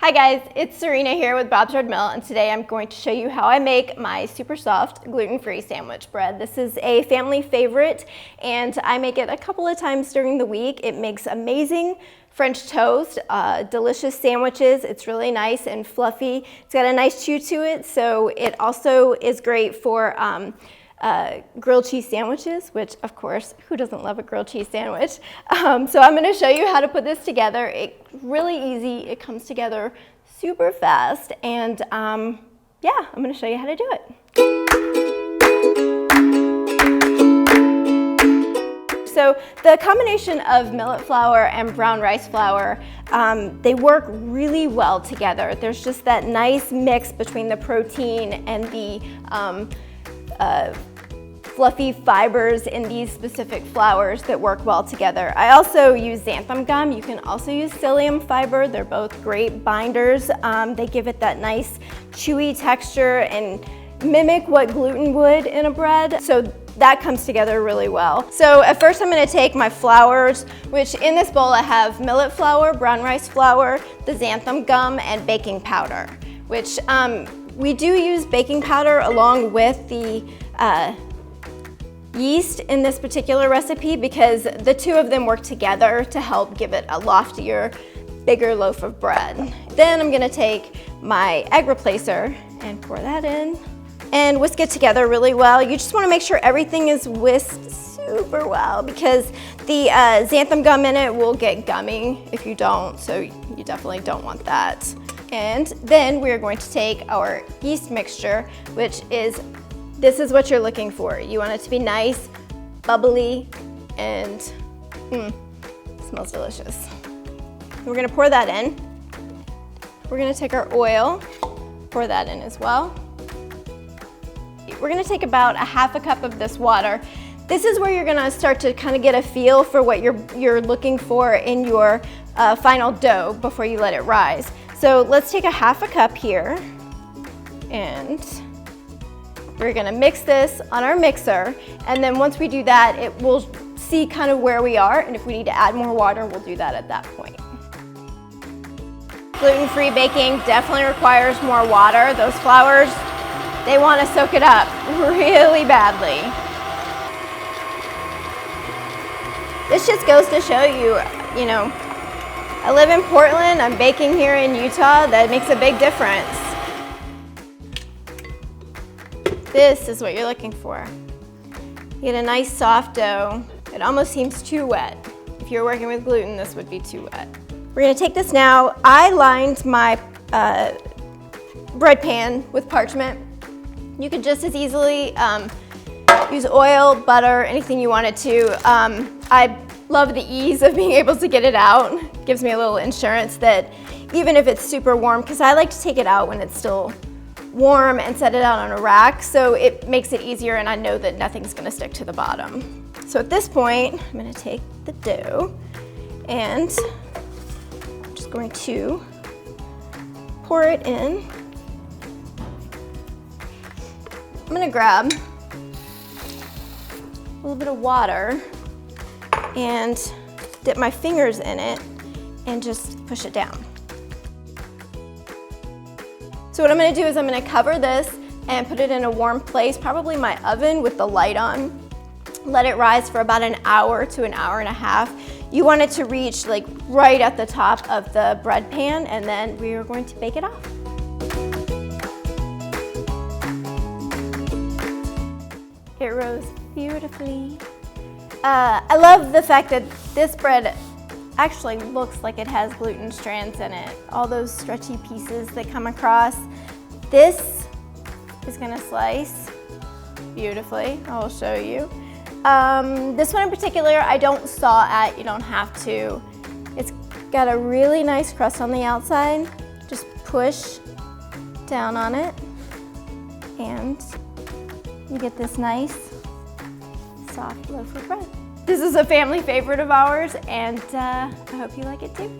Hi guys, it's Serena here with Bob's Red Mill, and today I'm going to show you how I make my super soft gluten-free sandwich bread. This is a family favorite and I make it a couple of times during the week. It makes amazing French toast, delicious sandwiches. It's really nice and fluffy. It's got a nice chew to it, so it also is great for grilled cheese sandwiches, which of course, who doesn't love a grilled cheese sandwich? So I'm gonna show you how to put this together. It's really easy, it comes together super fast, and yeah, I'm gonna show you how to do it. So the combination of millet flour and brown rice flour, they work really well together. There's just that nice mix between the protein and the fluffy fibers in these specific flours that work well together. I also use xanthan gum. You can also use psyllium fiber. They're both great binders. They give it that nice chewy texture and mimic what gluten would in a bread. So that comes together really well. So at first I'm gonna take my flours, which in this bowl I have millet flour, brown rice flour, the xanthan gum, and baking powder, which we do use baking powder along with the yeast in this particular recipe because the two of them work together to help give it a loftier, bigger loaf of bread. Then I'm gonna take my egg replacer and pour that in and whisk it together really well. You just wanna make sure everything is whisked super well because the xanthan gum in it will get gummy if you don't, so you definitely don't want that. And then we're going to take our yeast mixture, which is this is what you're looking for. You want it to be nice, bubbly, and smells delicious. We're gonna pour that in. We're gonna take our oil, pour that in as well. We're gonna take about a half a cup of this water. This is where you're gonna start to kind of get a feel for what you're looking for in your final dough before you let it rise. So let's take a half a cup here, and we're gonna mix this on our mixer, and then once we do that, it will see kind of where we are, and if we need to add more water, we'll do that at that point. Gluten-free baking definitely requires more water. Those flours, they wanna soak it up really badly. This just goes to show you, you know, I live in Portland, I'm baking here in Utah, that makes a big difference. This is what you're looking for. You get a nice soft dough. It almost seems too wet. If you're working with gluten, this would be too wet. We're gonna take this now. I lined my bread pan with parchment. You could just as easily use oil, butter, anything you wanted to. I love the ease of being able to get it out. It gives me a little insurance that even if it's super warm, because I like to take it out when it's still warm and set it out on a rack, so it makes it easier and I know that nothing's gonna stick to the bottom. So at this point, I'm gonna take the dough and I'm just going to pour it in. I'm gonna grab a little bit of water and dip my fingers in it and just push it down. So what I'm gonna do is I'm gonna cover this and put it in a warm place, probably my oven with the light on. Let it rise for about an hour to an hour and a half. You want it to reach like right at the top of the bread pan, and then we are going to bake it off. It rose beautifully. I love the fact that this bread actually looks like it has gluten strands in it. All those stretchy pieces that come across. This is gonna slice beautifully. I will show you. This one in particular, I don't saw at, you don't have to. It's got a really nice crust on the outside. Just push down on it and you get this nice, soft loaf of bread. This is a family favorite of ours, and I hope you like it too.